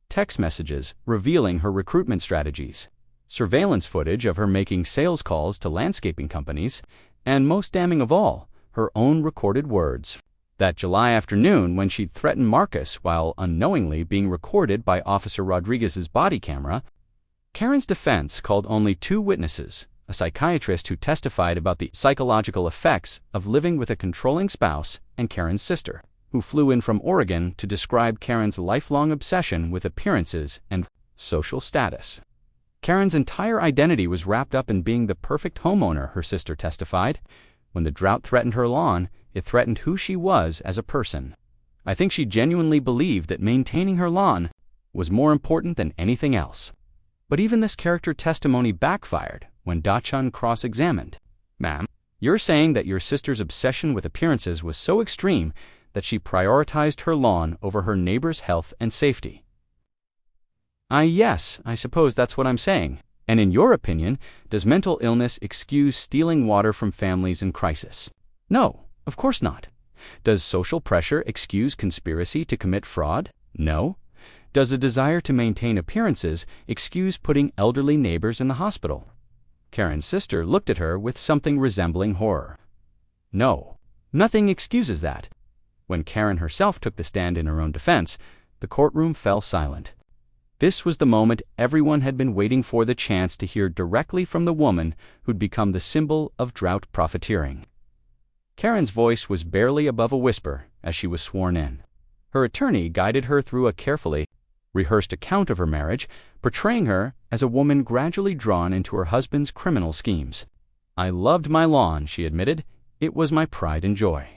Text messages revealing her recruitment strategies. Surveillance footage of her making sales calls to landscaping companies, and most damning of all, her own recorded words. That July afternoon when she'd threatened Marcus while unknowingly being recorded by Officer Rodriguez's body camera, Karen's defense called only 2 witnesses, a psychiatrist who testified about the psychological effects of living with a controlling spouse, and Karen's sister, who flew in from Oregon to describe Karen's lifelong obsession with appearances and social status. Karen's entire identity was wrapped up in being the perfect homeowner, her sister testified. When the drought threatened her lawn, it threatened who she was as a person. I think she genuinely believed that maintaining her lawn was more important than anything else. But even this character testimony backfired when Da-chun cross-examined. Ma'am, you're saying that your sister's obsession with appearances was so extreme that she prioritized her lawn over her neighbor's health and safety. Yes, I suppose that's what I'm saying. And in your opinion, does mental illness excuse stealing water from families in crisis? No, of course not. Does social pressure excuse conspiracy to commit fraud? No. Does a desire to maintain appearances excuse putting elderly neighbors in the hospital? Karen's sister looked at her with something resembling horror. No, nothing excuses that. When Karen herself took the stand in her own defense, the courtroom fell silent. This was the moment everyone had been waiting for, the chance to hear directly from the woman who'd become the symbol of drought profiteering. Karen's voice was barely above a whisper as she was sworn in. Her attorney guided her through a carefully rehearsed account of her marriage, portraying her as a woman gradually drawn into her husband's criminal schemes. I loved my lawn, she admitted. It was my pride and joy.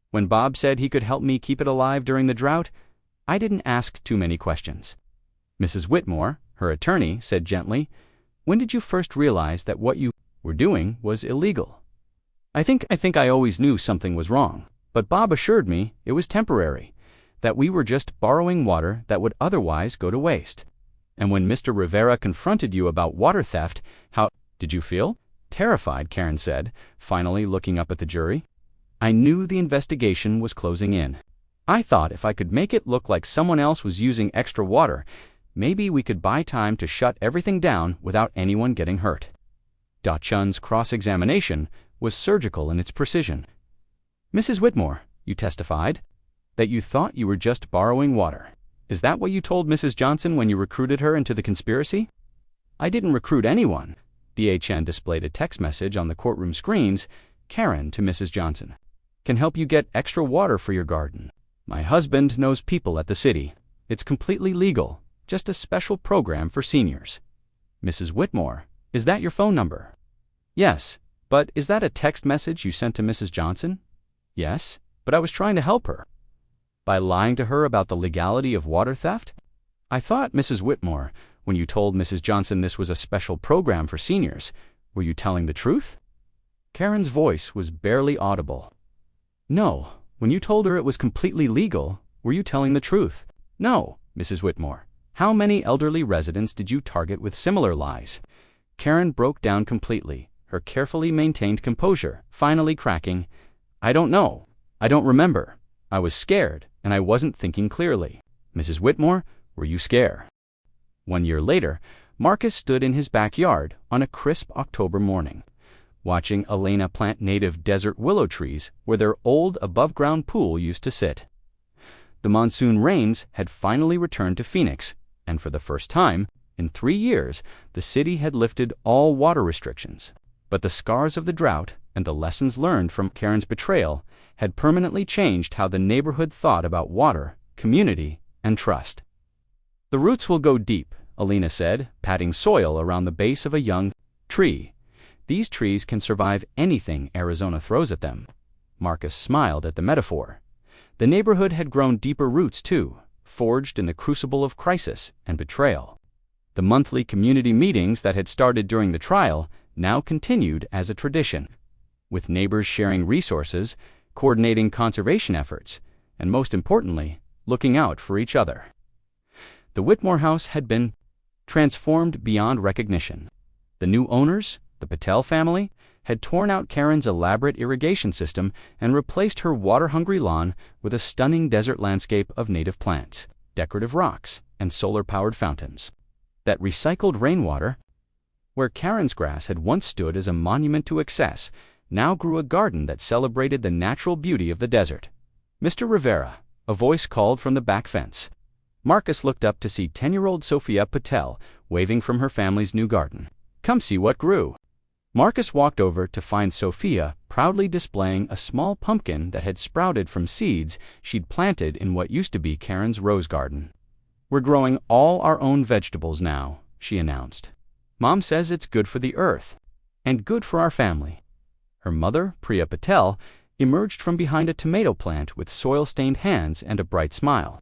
When Bob said he could help me keep it alive during the drought, I didn't ask too many questions. Mrs. Whitmore, her attorney, said gently, "When did you first realize that what you were doing was illegal?" I think I always knew something was wrong, but Bob assured me it was temporary, that we were just borrowing water that would otherwise go to waste. And when Mr. Rivera confronted you about water theft, how did you feel? Terrified, Karen said, finally looking up at the jury. I knew the investigation was closing in. I thought if I could make it look like someone else was using extra water, maybe we could buy time to shut everything down without anyone getting hurt. Da-chun's cross-examination was surgical in its precision. Mrs. Whitmore, you testified that you thought you were just borrowing water. Is that what you told Mrs. Johnson when you recruited her into the conspiracy? I didn't recruit anyone. DHN displayed a text message on the courtroom screens. Karen to Mrs. Johnson. Can help you get extra water for your garden. My husband knows people at the city. It's completely legal. Just a special program for seniors. Mrs. Whitmore, is that your phone number? Yes, but is that a text message you sent to Mrs. Johnson? Yes, but I was trying to help her. By lying to her about the legality of water theft? I thought, Mrs. Whitmore, when you told Mrs. Johnson this was a special program for seniors, were you telling the truth? Karen's voice was barely audible. No, when you told her it was completely legal, were you telling the truth? No, Mrs. Whitmore. How many elderly residents did you target with similar lies? Karen broke down completely, her carefully maintained composure finally cracking. I don't know. I don't remember. I was scared, and I wasn't thinking clearly. Mrs. Whitmore, were you scared? 1 year later, Marcus stood in his backyard on a crisp October morning, watching Elena plant native desert willow trees where their old above-ground pool used to sit. The monsoon rains had finally returned to Phoenix, and for the first time, In 3 years, the city had lifted all water restrictions. But the scars of the drought and the lessons learned from Karen's betrayal had permanently changed how the neighborhood thought about water, community, and trust. "The roots will go deep," Alina said, patting soil around the base of a young tree. "These trees can survive anything Arizona throws at them." Marcus smiled at the metaphor. The neighborhood had grown deeper roots too, forged in the crucible of crisis and betrayal. The monthly community meetings that had started during the trial now continued as a tradition, with neighbors sharing resources, coordinating conservation efforts, and most importantly, looking out for each other. The Whitmore house had been transformed beyond recognition. The new owners, the Patel family, had torn out Karen's elaborate irrigation system and replaced her water-hungry lawn with a stunning desert landscape of native plants, decorative rocks, and solar-powered fountains. That recycled rainwater, where Karen's grass had once stood as a monument to excess, now grew a garden that celebrated the natural beauty of the desert. "Mr. Rivera," a voice called from the back fence. Marcus looked up to see 10-year-old Sophia Patel waving from her family's new garden. "Come see what grew." Marcus walked over to find Sophia proudly displaying a small pumpkin that had sprouted from seeds she'd planted in what used to be Karen's rose garden. "We're growing all our own vegetables now," she announced. "Mom says it's good for the earth and good for our family." Her mother, Priya Patel, emerged from behind a tomato plant with soil-stained hands and a bright smile.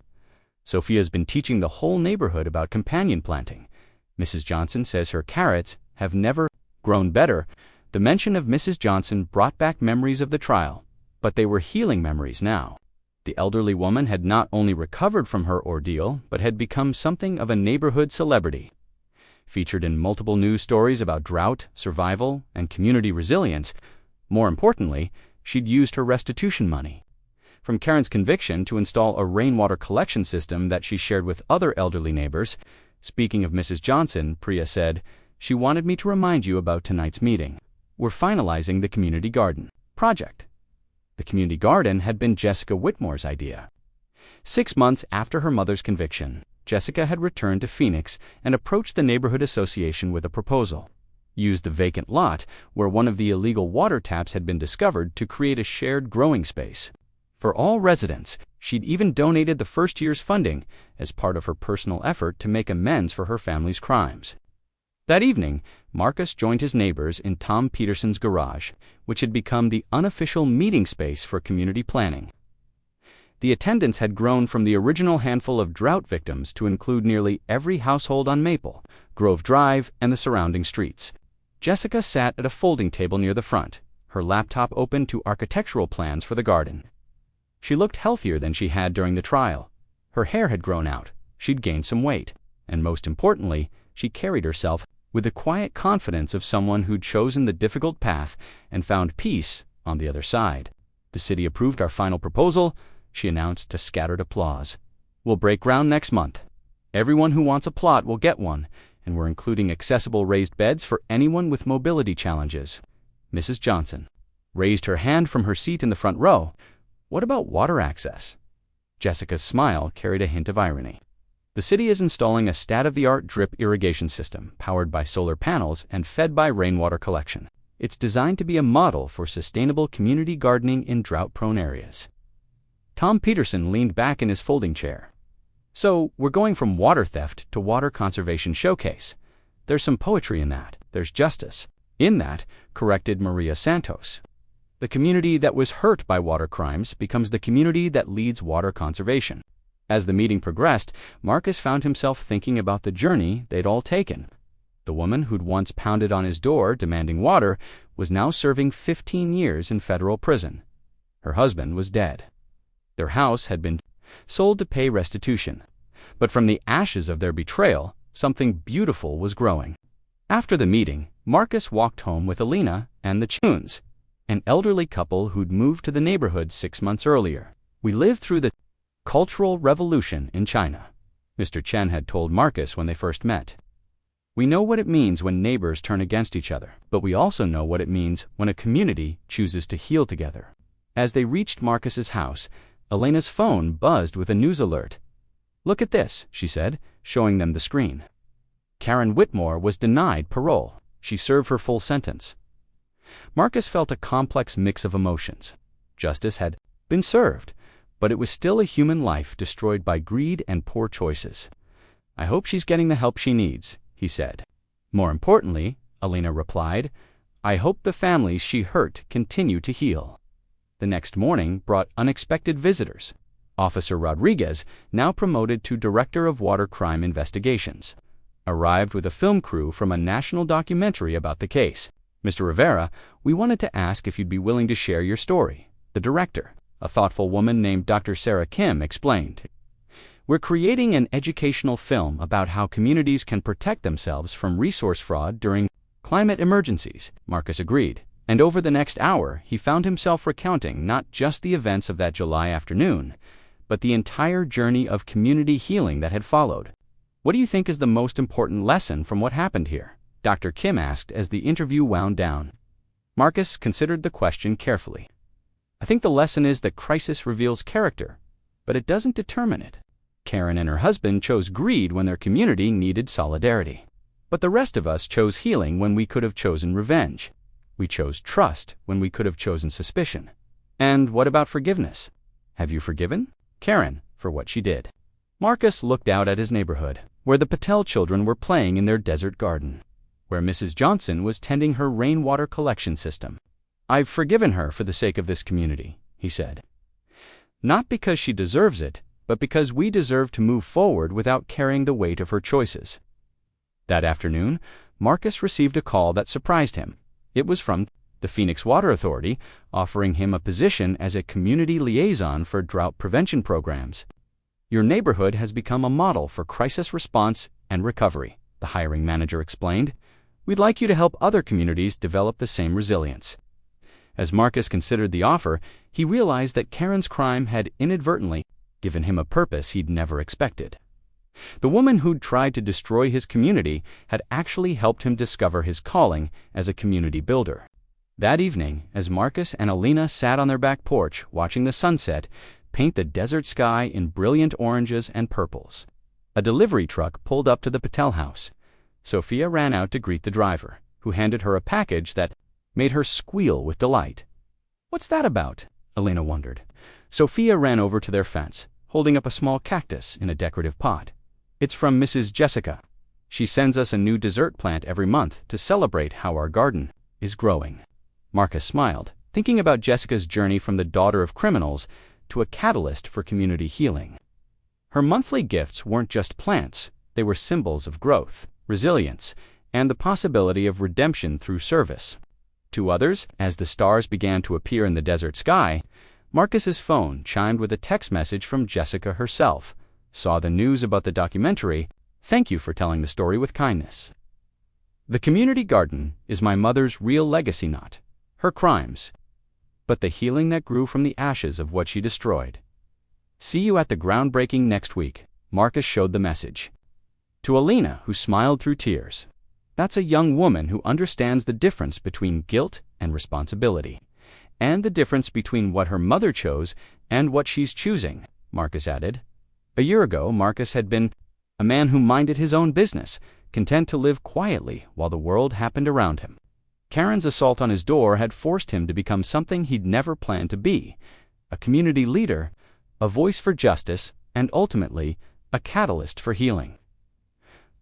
"Sophia's been teaching the whole neighborhood about companion planting. Mrs. Johnson says her carrots have never grown better." The mention of Mrs. Johnson brought back memories of the trial, but they were healing memories now. The elderly woman had not only recovered from her ordeal, but had become something of a neighborhood celebrity. Featured in multiple news stories about drought, survival, and community resilience, more importantly, she'd used her restitution money from Karen's conviction to install a rainwater collection system that she shared with other elderly neighbors. Speaking of Mrs. Johnson, Priya said, "She wanted me to remind you about tonight's meeting. We're finalizing the community garden project." The community garden had been Jessica Whitmore's idea. 6 months after her mother's conviction, Jessica had returned to Phoenix and approached the neighborhood association with a proposal. Use the vacant lot where one of the illegal water taps had been discovered to create a shared growing space for all residents. She'd even donated the first year's funding as part of her personal effort to make amends for her family's crimes. That evening, Marcus joined his neighbors in Tom Peterson's garage, which had become the unofficial meeting space for community planning. The attendance had grown from the original handful of drought victims to include nearly every household on Maple, Grove Drive, and the surrounding streets. Jessica sat at a folding table near the front, her laptop open to architectural plans for the garden. She looked healthier than she had during the trial. Her hair had grown out, she'd gained some weight, and most importantly, she carried herself with the quiet confidence of someone who'd chosen the difficult path and found peace on the other side. "The city approved our final proposal," she announced to scattered applause. "We'll break ground next month. Everyone who wants a plot will get one, and we're including accessible raised beds for anyone with mobility challenges." Mrs. Johnson raised her hand from her seat in the front row. "What about water access?" Jessica's smile carried a hint of irony. "The city is installing a state-of-the-art drip irrigation system powered by solar panels and fed by rainwater collection. It's designed to be a model for sustainable community gardening in drought-prone areas." Tom Peterson leaned back in his folding chair. "So, we're going from water theft to water conservation showcase. There's some poetry in that. There's justice in that," corrected Maria Santos. "The community that was hurt by water crimes becomes the community that leads water conservation." As the meeting progressed, Marcus found himself thinking about the journey they'd all taken. The woman who'd once pounded on his door demanding water was now serving 15 years in federal prison. Her husband was dead. Their house had been sold to pay restitution. But from the ashes of their betrayal, something beautiful was growing. After the meeting, Marcus walked home with Alina and the Chuns, an elderly couple who'd moved to the neighborhood 6 months earlier. "We lived through the Cultural Revolution in China," Mr. Chen had told Marcus when they first met. "We know what it means when neighbors turn against each other, but we also know what it means when a community chooses to heal together." As they reached Marcus's house, Elena's phone buzzed with a news alert. "Look at this," she said, showing them the screen. Karen Whitmore was denied parole. She served her full sentence. Marcus felt a complex mix of emotions. Justice had been served, but it was still a human life destroyed by greed and poor choices. "I hope she's getting the help she needs," he said. "More importantly," Alina replied, "I hope the families she hurt continue to heal." The next morning brought unexpected visitors. Officer Rodriguez, now promoted to Director of Water Crime Investigations, arrived with a film crew from a national documentary about the case. "Mr. Rivera, we wanted to ask if you'd be willing to share your story," the director, a thoughtful woman named Dr. Sarah Kim, explained. "We're creating an educational film about how communities can protect themselves from resource fraud during climate emergencies," Marcus agreed. And over the next hour, he found himself recounting not just the events of that July afternoon, but the entire journey of community healing that had followed. "What do you think is the most important lesson from what happened here?" Dr. Kim asked as the interview wound down. Marcus considered the question carefully. "I think the lesson is that crisis reveals character, but it doesn't determine it. Karen and her husband chose greed when their community needed solidarity. But the rest of us chose healing when we could have chosen revenge. We chose trust when we could have chosen suspicion. And what about forgiveness? Have you forgiven Karen for what she did?" Marcus looked out at his neighborhood, where the Patel children were playing in their desert garden, where Mrs. Johnson was tending her rainwater collection system. "I've forgiven her for the sake of this community," he said. "Not because she deserves it, but because we deserve to move forward without carrying the weight of her choices." That afternoon, Marcus received a call that surprised him. It was from the Phoenix Water Authority, offering him a position as a community liaison for drought prevention programs. "Your neighborhood has become a model for crisis response and recovery," the hiring manager explained. "We'd like you to help other communities develop the same resilience." As Marcus considered the offer, he realized that Karen's crime had inadvertently given him a purpose he'd never expected. The woman who'd tried to destroy his community had actually helped him discover his calling as a community builder. That evening, as Marcus and Alina sat on their back porch watching the sunset paint the desert sky in brilliant oranges and purples, a delivery truck pulled up to the Patel house. Sophia ran out to greet the driver, who handed her a package that made her squeal with delight. "What's that about?" Alina wondered. Sophia ran over to their fence, holding up a small cactus in a decorative pot. "It's from Mrs. Jessica. She sends us a new dessert plant every month to celebrate how our garden is growing." Marcus smiled, thinking about Jessica's journey from the daughter of criminals to a catalyst for community healing. Her monthly gifts weren't just plants, they were symbols of growth, resilience, and the possibility of redemption through service. To others, as the stars began to appear in the desert sky, Marcus's phone chimed with a text message from Jessica herself. "Saw the news about the documentary. Thank you for telling the story with kindness. The community garden is my mother's real legacy, not her crimes, but the healing that grew from the ashes of what she destroyed. See you at the groundbreaking next week." Marcus showed the message to Alina, who smiled through tears. "That's a young woman who understands the difference between guilt and responsibility, and the difference between what her mother chose and what she's choosing," Marcus added. A year ago, Marcus had been a man who minded his own business, content to live quietly while the world happened around him. Karen's assault on his door had forced him to become something he'd never planned to be: a community leader, a voice for justice, and ultimately, a catalyst for healing.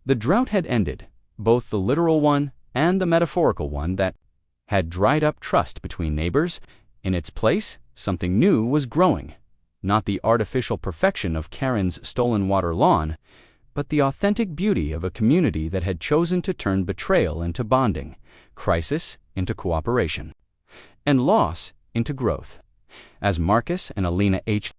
The drought had ended, both the literal one and the metaphorical one that had dried up trust between neighbors. In its place, something new was growing. Not the artificial perfection of Karen's stolen water lawn, but the authentic beauty of a community that had chosen to turn betrayal into bonding, crisis into cooperation, and loss into growth. As Marcus and Alina H.